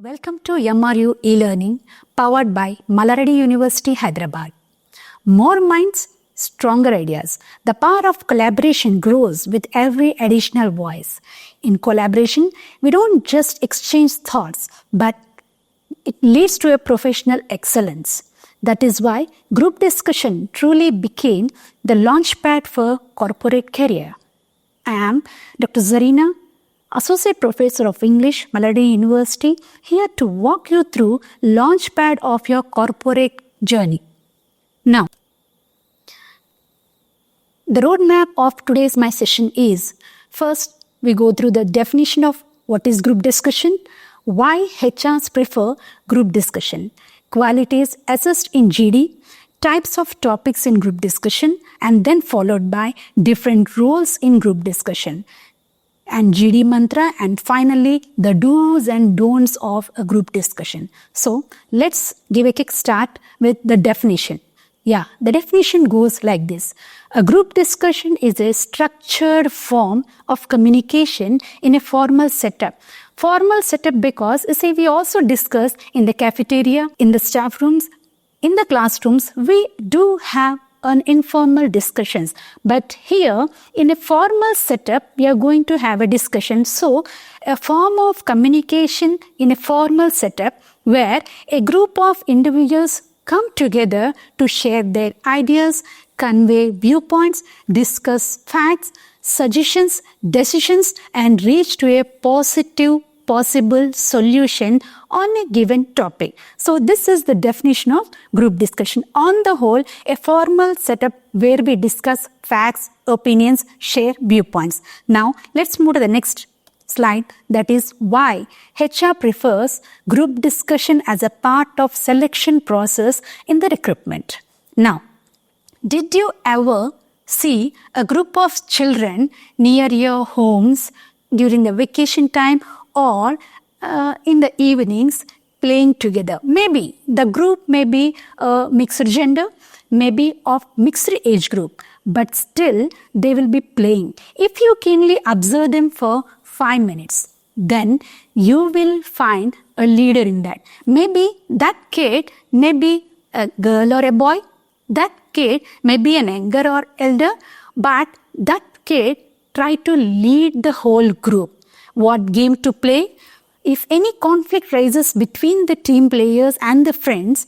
Welcome to MRU E-Learning powered by Malla Reddy University, Hyderabad. More minds, stronger ideas. The power of collaboration grows with every additional voice. In collaboration, we don't just exchange thoughts, but it leads to a professional excellence. That is why group discussion truly became the launchpad for corporate career. I am Dr. Zarina, Associate Professor of English, Malla Reddy University, here to walk you through launchpad of your corporate journey. Now, the roadmap of today's my session is, first we go through the definition of what is group discussion, why HRs prefer group discussion, qualities assessed in GD, types of topics in group discussion, and then followed by different roles in group discussion, and GD mantra, and finally the do's and don'ts of a group discussion. So let's give a kick start with the definition. The definition goes like this. A group discussion is a structured form of communication in a formal setup. Formal setup because, say, we also discuss in the cafeteria, in the staff rooms, in the classrooms, we do have an informal discussions. But here, in a formal setup, we are going to have a discussion. So, a form of communication in a formal setup where a group of individuals come together to share their ideas, convey viewpoints, discuss facts, suggestions, decisions, and reach to a positive possible solution on a given topic. So this is the definition of group discussion. On the whole, a formal setup where we discuss facts, opinions, share viewpoints. Now let's move to the next slide, that is why HR prefers group discussion as a part of selection process in the recruitment. Now, did you ever see a group of children near your homes during the vacation time or in the evenings playing together? Maybe the group may be mixed gender, maybe of mixed age group, but still they will be playing. If you keenly observe them for 5 minutes, then you will find a leader in that. Maybe that kid may be a girl or a boy, that kid may be an younger or elder, but that kid try to lead the whole group. What game to play? If any conflict rises between the team players and the friends,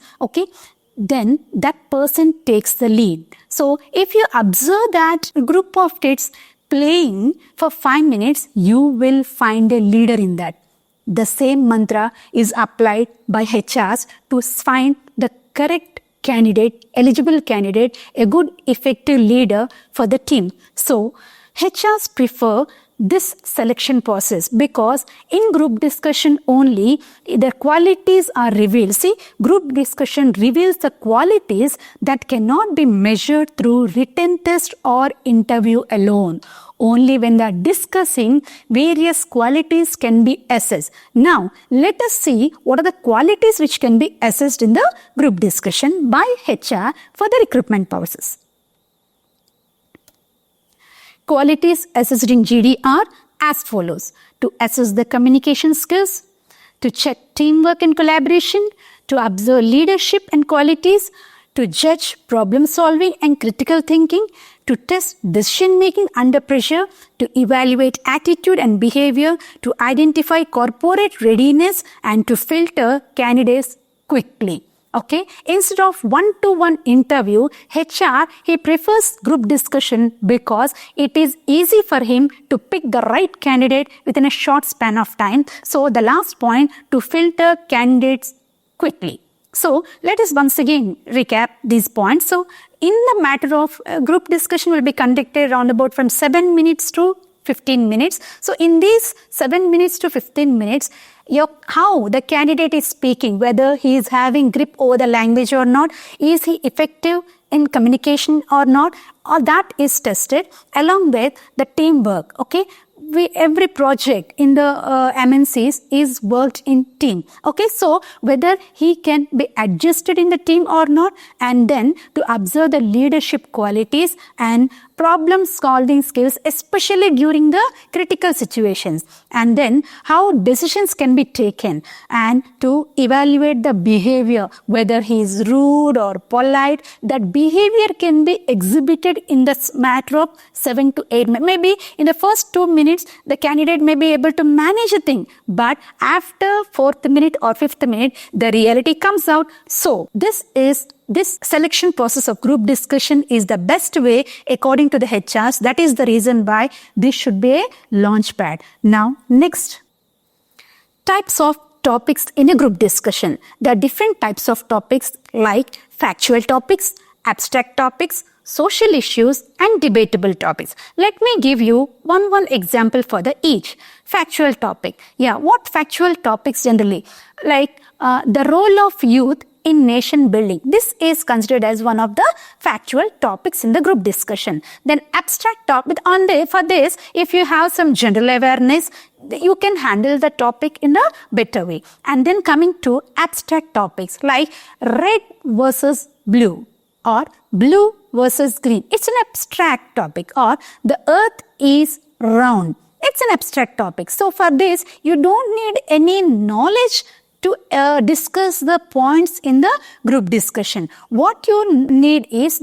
then that person takes the lead. So if you observe that group of kids playing for 5 minutes, you will find a leader in that. The same mantra is applied by HRs to find the correct candidate, eligible candidate, a good effective leader for the team. So HRs prefer this selection process because in group discussion only the qualities are revealed. See, group discussion reveals the qualities that cannot be measured through written test or interview alone. Only when they are discussing, various qualities can be assessed. Now, let us see what are the qualities which can be assessed in the group discussion by HR for the recruitment purposes. Qualities assessed in GD are as follows: to assess the communication skills, to check teamwork and collaboration, to observe leadership and qualities, to judge problem solving and critical thinking, to test decision making under pressure, to evaluate attitude and behavior, to identify corporate readiness, and to filter candidates quickly. Instead of one-to-one interview, HR, he prefers group discussion because it is easy for him to pick the right candidate within a short span of time. So the last point, to filter candidates quickly. So let us once again recap these points. So in the matter of group discussion will be conducted around about from 7 minutes to 15 minutes. So in these 7 minutes to 15 minutes, how the candidate is speaking, whether he is having grip over the language or not, is he effective in communication or not, all that is tested along with the teamwork. Every project in the MNCs is worked in team. So whether he can be adjusted in the team or not, and then to observe the leadership qualities and problem solving skills, especially during the critical situations, and then how decisions can be taken, and to evaluate the behavior, whether he is rude or polite. That behavior can be exhibited in the matter of 7 to 8 minutes. Maybe in the first 2 minutes, the candidate may be able to manage a thing, but after 4th minute or 5th minute, the reality comes out. So this selection process of group discussion is the best way according to the HRs. That is the reason why this should be a launch pad. Now, next, types of topics in a group discussion. There are different types of topics like factual topics, abstract topics, social issues, and debatable topics. Let me give you one example for each. Factual topic. Yeah, what factual topics generally? Like the role of youth in nation building. This is considered as one of the factual topics in the group discussion. Then abstract topic. For this, if you have some general awareness, you can handle the topic in a better way. And then coming to abstract topics like red versus blue or blue versus green. It's an abstract topic. Or the earth is round. It's an abstract topic. So for this, you don't need any knowledge to discuss the points in the group discussion. What you need is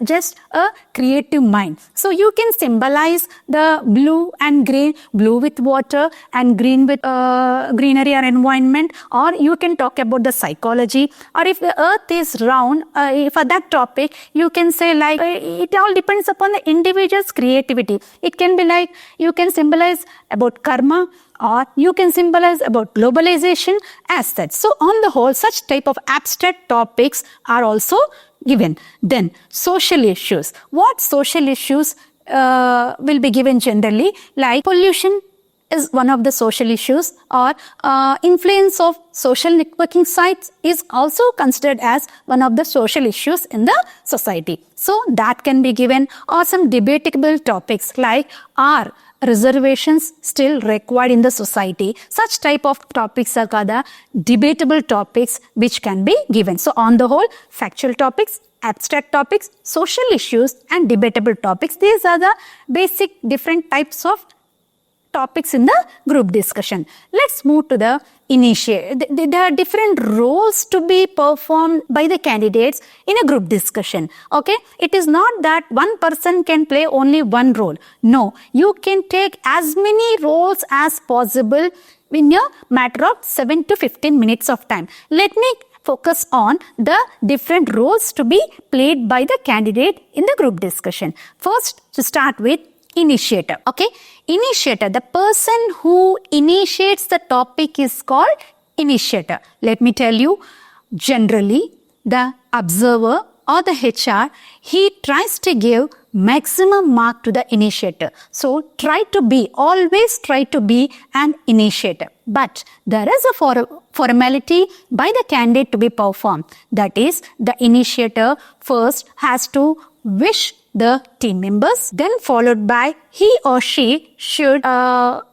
just a creative mind. So you can symbolize the blue and green, blue with water and green with greenery or environment, or you can talk about the psychology. Or if the earth is round, for that topic, you can say like, it all depends upon the individual's creativity. It can be like, you can symbolize about karma, or you can symbolize about globalization as such. So on the whole, such type of abstract topics are also given. Then social issues. What social issues will be given generally? Like pollution is one of the social issues, or influence of social networking sites is also considered as one of the social issues in the society. So that can be given, or some debatable topics like are reservations still required in the society. Such type of topics are called the debatable topics which can be given. So on the whole, factual topics, abstract topics, social issues, and debatable topics. These are the basic different types of topics in the group discussion. Let's move to the initiate. There are different roles to be performed by the candidates in a group discussion. Okay, it is not that one person can play only one role. No, you can take as many roles as possible in a matter of 7 to 15 minutes of time. Let me focus on the different roles to be played by the candidate in the group discussion. First, to start with, initiator. Okay, initiator, the person who initiates the topic is called initiator. Let me tell you, generally the observer or the HR, he tries to give maximum mark to the initiator. So always try to be an initiator. But there is a formality by the candidate to be performed. That is, the initiator first has to wish the team members, then followed by he or she should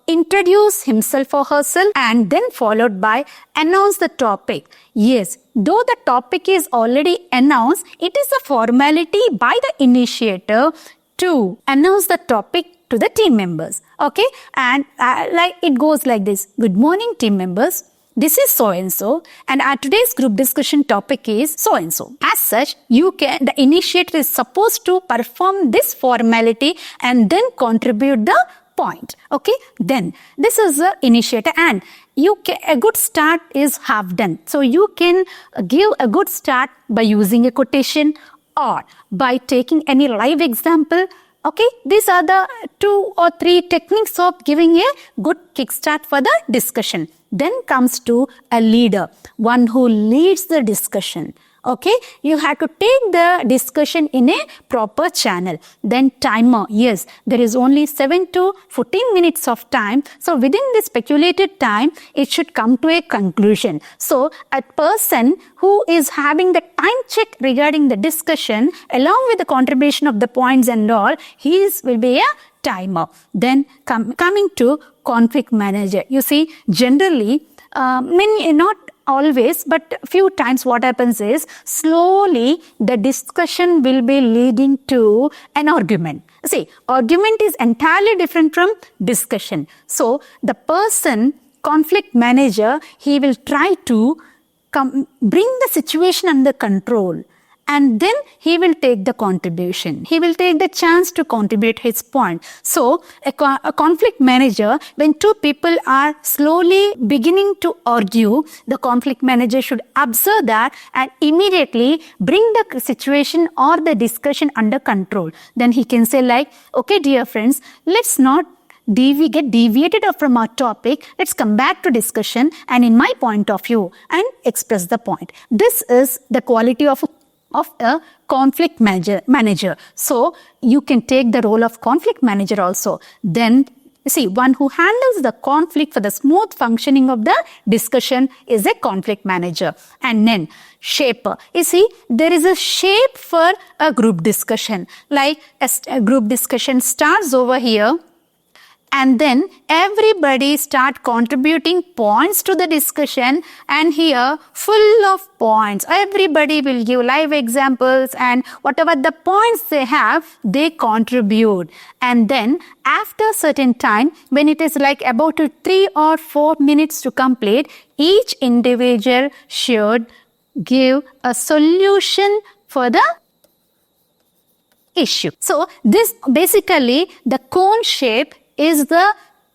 introduce himself or herself, and then followed by announce the topic. Yes, though the topic is already announced, it is a formality by the initiator to announce the topic to the team members. Okay, and like it goes like this: good morning, team members. This is so-and-so, and our today's group discussion topic is so-and-so. As such, the initiator is supposed to perform this formality and then contribute the point. Okay, then this is the initiator, and a good start is half done. So you can give a good start by using a quotation or by taking any live example. Okay, these are the 2 or 3 techniques of giving a good kickstart for the discussion. Then comes to a leader, one who leads the discussion. Okay, you have to take the discussion in a proper channel. Then timer, yes, there is only 7 to 14 minutes of time. So within this speculated time, it should come to a conclusion. So a person who is having the time check regarding the discussion, along with the contribution of the points and all, will be a timer. Then coming to conflict manager. You see, generally, not always, but few times what happens is, slowly the discussion will be leading to an argument. See, argument is entirely different from discussion. So, the person, conflict manager, he will try to bring the situation under control, and then he will take the contribution. He will take the chance to contribute his point. So, a conflict manager, when two people are slowly beginning to argue, the conflict manager should observe that and immediately bring the situation or the discussion under control. Then he can say like, okay, dear friends, let's not get deviated from our topic. Let's come back to discussion and in my point of view and express the point. This is the quality of a conflict manager. So, you can take the role of conflict manager also. Then, see, one who handles the conflict for the smooth functioning of the discussion is a conflict manager. And then, shaper. You see, there is a shape for a group discussion. Like a group discussion starts over here, and then everybody start contributing points to the discussion, and here full of points. Everybody will give live examples and whatever the points they have, they contribute. And then after certain time, when it is like about 3 or 4 minutes to complete, each individual should give a solution for the issue. So this basically, the cone shape is the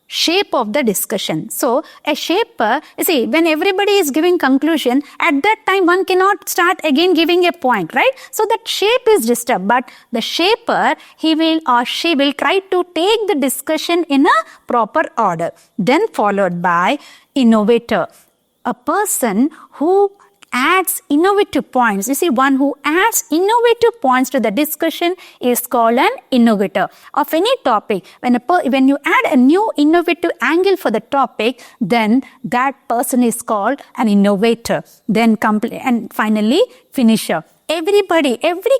shape of the discussion. So, a shaper, you see, when everybody is giving conclusion, at that time one cannot start again giving a point, right? So, that shape is disturbed, but the shaper, he will or she will try to take the discussion in a proper order. Then followed by innovator, a person who adds innovative points. You see, one who adds innovative points to the discussion is called an innovator of any topic. When you add a new innovative angle for the topic, then that person is called an innovator. Then and finally, finisher. Every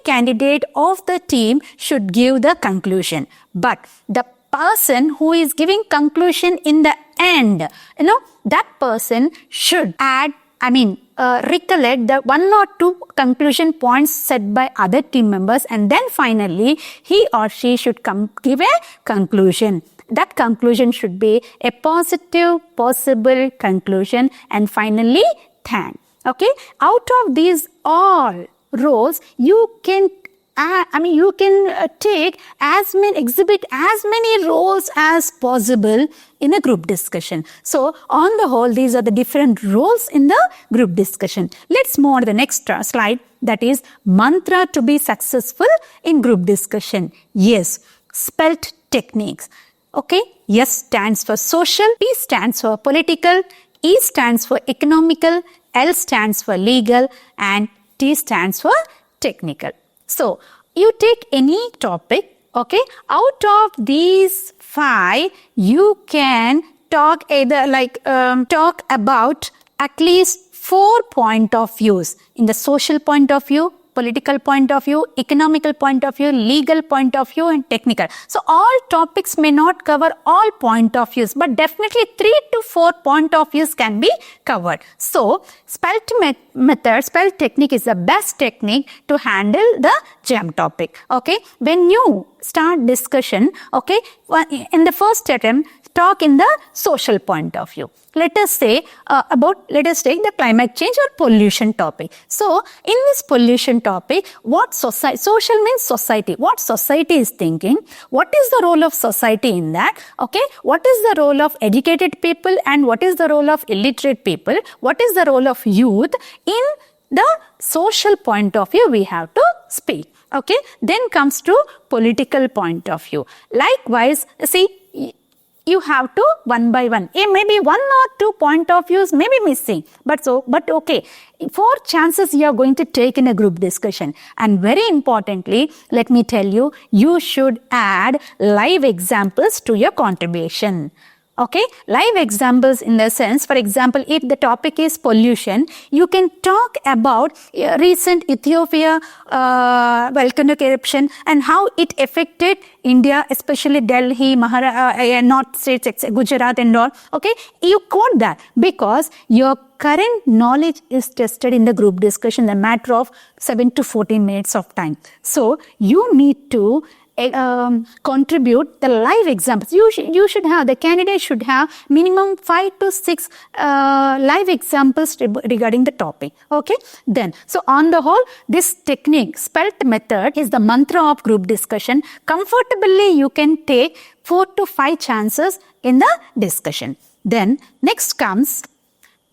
candidate of the team should give the conclusion. But the person who is giving conclusion in the end, that person should recollect the 1 or 2 conclusion points set by other team members, and then finally he or she should give a conclusion. That conclusion should be a positive possible conclusion, and finally thank. Okay, out of these all roles, you can exhibit as many roles as possible in a group discussion. So, on the whole, these are the different roles in the group discussion. Let's move on to the next slide, that is mantra to be successful in group discussion. Yes, spelt techniques. Okay, S stands for social, P stands for political, E stands for economical, L stands for legal, and T stands for technical. So, you take any topic, okay, out of these 5, you can talk talk about at least 4 point of views. In the social point of view, political point of view, economical point of view, legal point of view, and technical. So, all topics may not cover all point of views, but definitely 3 to 4 point of views can be covered. So, spelt technique is the best technique to handle the jam topic. Okay, when you start discussion, okay, in the first attempt, talk in the social point of view. Let us take the climate change or pollution topic. So, in this pollution topic, social means society. What society is thinking? What is the role of society in that? Okay, what is the role of educated people and what is the role of illiterate people? What is the role of youth? In the social point of view, we have to speak. Okay, then comes to political point of view. Likewise, see, you have to one by one. Maybe 1 or 2 point of views may be missing. But okay, 4 chances you are going to take in a group discussion. And very importantly, let me tell you, you should add live examples to your contribution. Okay, live examples in the sense, for example, if the topic is pollution, you can talk about recent Ethiopia volcanic eruption and how it affected India, especially Delhi, North states, Gujarat and all. Okay, you quote that because your current knowledge is tested in the group discussion in a matter of 7 to 14 minutes of time. So, you need to contribute the live examples. You should have, the candidate should have minimum 5 to 6 live examples regarding the topic. Okay. Then, so on the whole, this technique, spelt method, is the mantra of group discussion. Comfortably, you can take 4 to 5 chances in the discussion. Then, next comes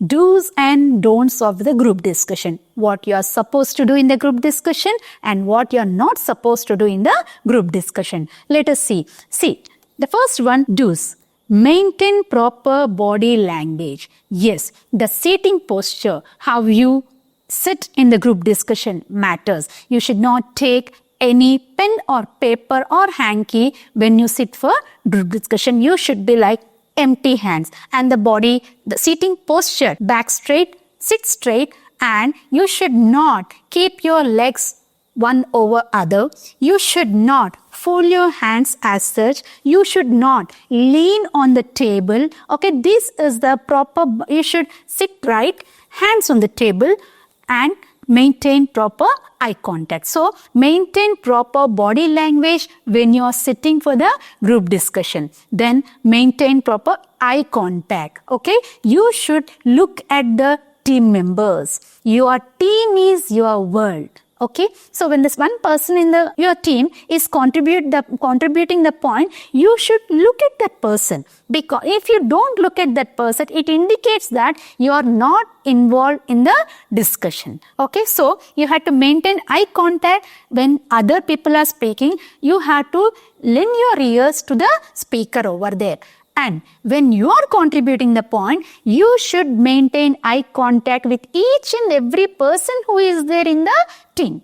do's and don'ts of the group discussion. What you are supposed to do in the group discussion and what you are not supposed to do in the group discussion. Let us see. See, the first one, do's. Maintain proper body language. Yes, the seating posture, how you sit in the group discussion matters. You should not take any pen or paper or hanky when you sit for group discussion. You should be like empty hands, and the body, the seating posture, back straight, sit straight, and you should not keep your legs one over other. You should not fold your hands as such. You should not lean on the table. Okay, this is the proper, you should sit right, hands on the table, and maintain proper eye contact. So, maintain proper body language when you are sitting for the group discussion. Then, maintain proper eye contact. Okay, you should look at the team members. Your team is your world. Okay, so when this one person in your team is contributing the point, you should look at that person, because if you don't look at that person, it indicates that you are not involved in the discussion. Okay, so you have to maintain eye contact when other people are speaking. You have to lend your ears to the speaker over there. And when you are contributing the point, you should maintain eye contact with each and every person who is there in the team.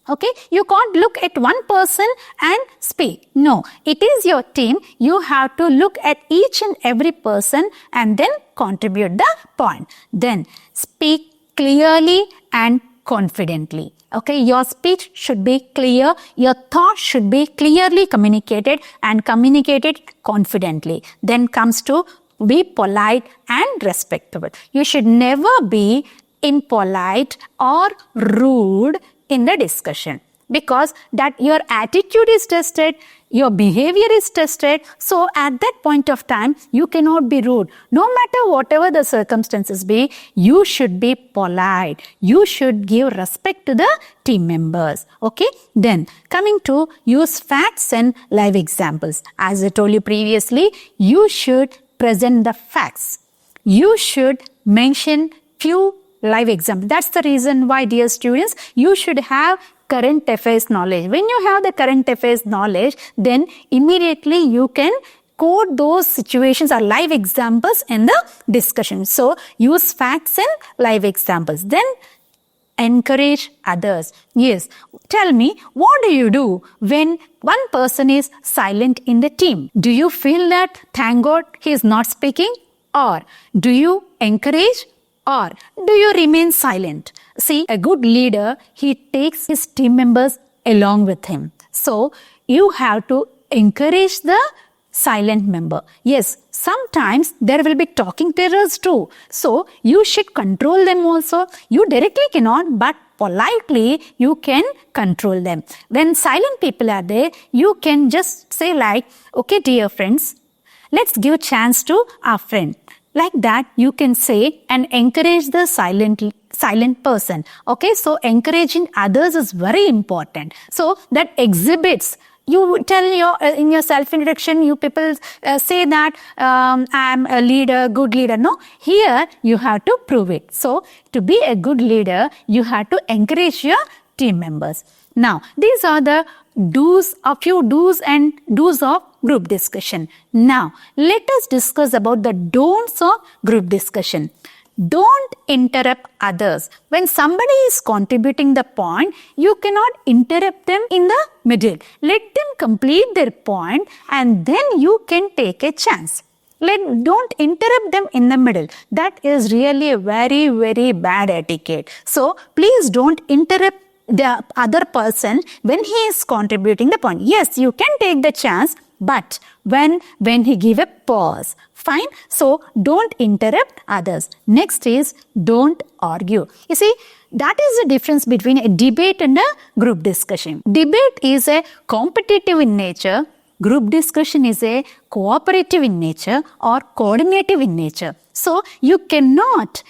Okay, you can't look at one person and speak. No, it is your team. You have to look at each and every person and then contribute the point. Then speak clearly and confidently. Okay, your speech should be clear, your thoughts should be clearly communicated and communicated confidently. Then comes to be polite and respectable. You should never be impolite or rude in the discussion, because that your attitude is tested, your behavior is tested. So at that point of time, you cannot be rude. No matter whatever the circumstances be, you should be polite. You should give respect to the team members. Okay. Then coming to use facts and live examples. As I told you previously, you should present the facts. You should mention few live examples. That's the reason why, dear students, you should have current affairs knowledge. When you have the current affairs knowledge, then immediately you can quote those situations or live examples in the discussion. So, use facts and live examples. Then, encourage others. Yes, tell me, what do you do when one person is silent in the team? Do you feel that, thank God, he is not speaking? Or do you encourage? Or do you remain silent? See, a good leader, he takes his team members along with him. So, you have to encourage the silent member. Yes, sometimes there will be talking terrors too. So, you should control them also. You directly cannot, but politely you can control them. When silent people are there, you can just say like, okay, dear friends, let's give a chance to our friend. Like that, you can say and encourage the silent person. Okay, so encouraging others is very important. So that exhibits, you tell in your self-introduction, you people say that I'm a leader, good leader. No, here you have to prove it. So to be a good leader, you have to encourage your team members. Now, these are the do's, a few do's and do's of group discussion. Now, let us discuss about the don'ts of group discussion. Don't interrupt others. When somebody is contributing the point, you cannot interrupt them in the middle. Let them complete their point and then you can take a chance. Don't interrupt them in the middle. That is really a very, very bad etiquette. So, please don't interrupt the other person when he is contributing the point. Yes, you can take the chance, but when he give a pause, fine. So don't interrupt others. Next is don't argue. You see, that is the difference between a debate and a group discussion. Debate is a competitive in nature. Group discussion is a cooperative in nature or coordinative in nature. So you cannot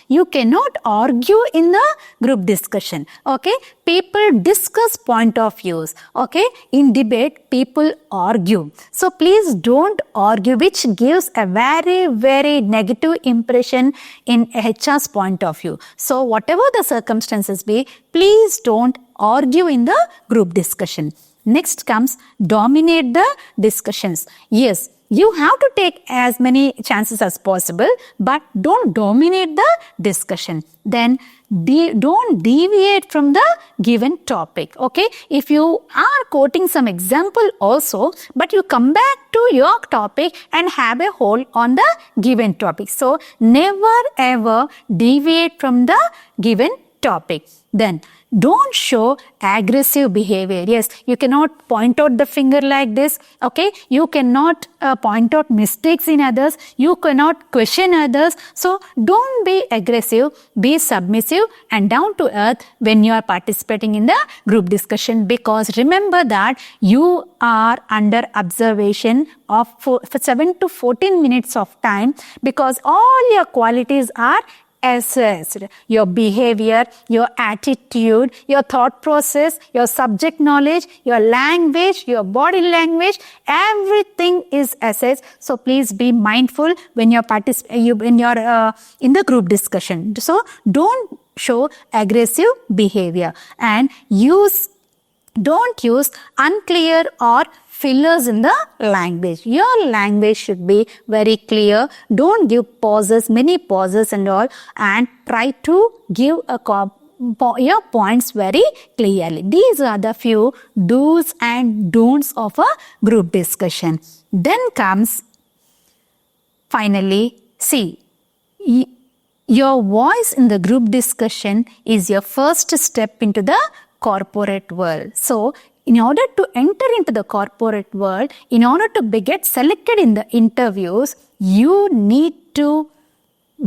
argue in the group discussion. Okay, people discuss point of views. Okay, in debate people argue. So please don't argue, which gives a very negative impression in HR's point of view. So whatever the circumstances be, please don't argue in the group discussion. Next comes dominate the discussions. Yes, you have to take as many chances as possible, but don't dominate the discussion. Then don't deviate from the given topic. Okay, if you are quoting some example also, but you come back to your topic and have a hold on the given topic. So never ever deviate from the given topic. Then don't show aggressive behavior. Yes, you cannot point out the finger like this. Okay, you cannot point out mistakes in others. You cannot question others. So don't be aggressive, be submissive and down to earth when you are participating in the group discussion, because remember that you are under observation of for 7 to 14 minutes of time, because all your qualities are assessed. Your behavior, your attitude, your thought process, your subject knowledge, your language, your body language, everything is assessed. So please be mindful when you're in the group discussion. So don't show aggressive behavior and don't use unclear or fillers in the language. Your language should be very clear. Don't give pauses, many pauses and all, and try to give your points very clearly. These are the few do's and don'ts of a group discussion. Then comes finally, see, your voice in the group discussion is your first step into the corporate world. So in order to enter into the corporate world, in order to get selected in the interviews, you need to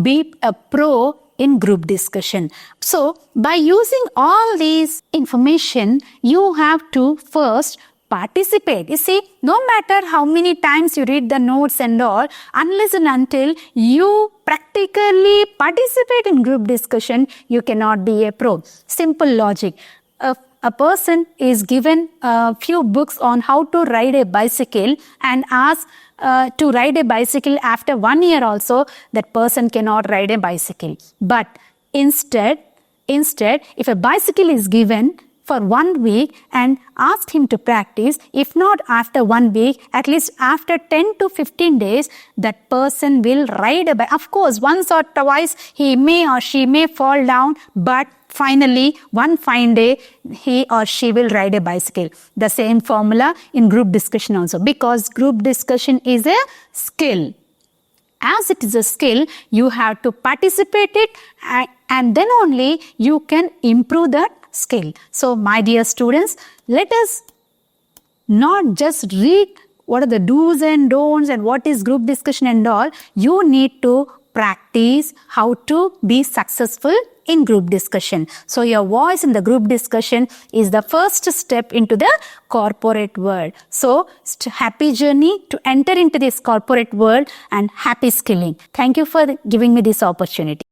be a pro in group discussion. So by using all these information, you have to first participate. You see, no matter how many times you read the notes and all, unless and until you practically participate in group discussion, you cannot be a pro. Simple logic. A person is given a few books on how to ride a bicycle and asked to ride a bicycle after 1 year also, that person cannot ride a bicycle. But instead, if a bicycle is given for 1 week and asked him to practice, if not after 1 week, at least after 10 to 15 days, that person will ride a bike. Of course, once or twice he may or she may fall down, but finally, one fine day, he or she will ride a bicycle. The same formula in group discussion also, because group discussion is a skill. As it is a skill, you have to participate it and then only you can improve that skill. So, my dear students, let us not just read what are the do's and don'ts and what is group discussion and all. You need to practice how to be successful in group discussion. So your voice in the group discussion is the first step into the corporate world. So happy journey to enter into this corporate world and happy skilling. Thank you for giving me this opportunity.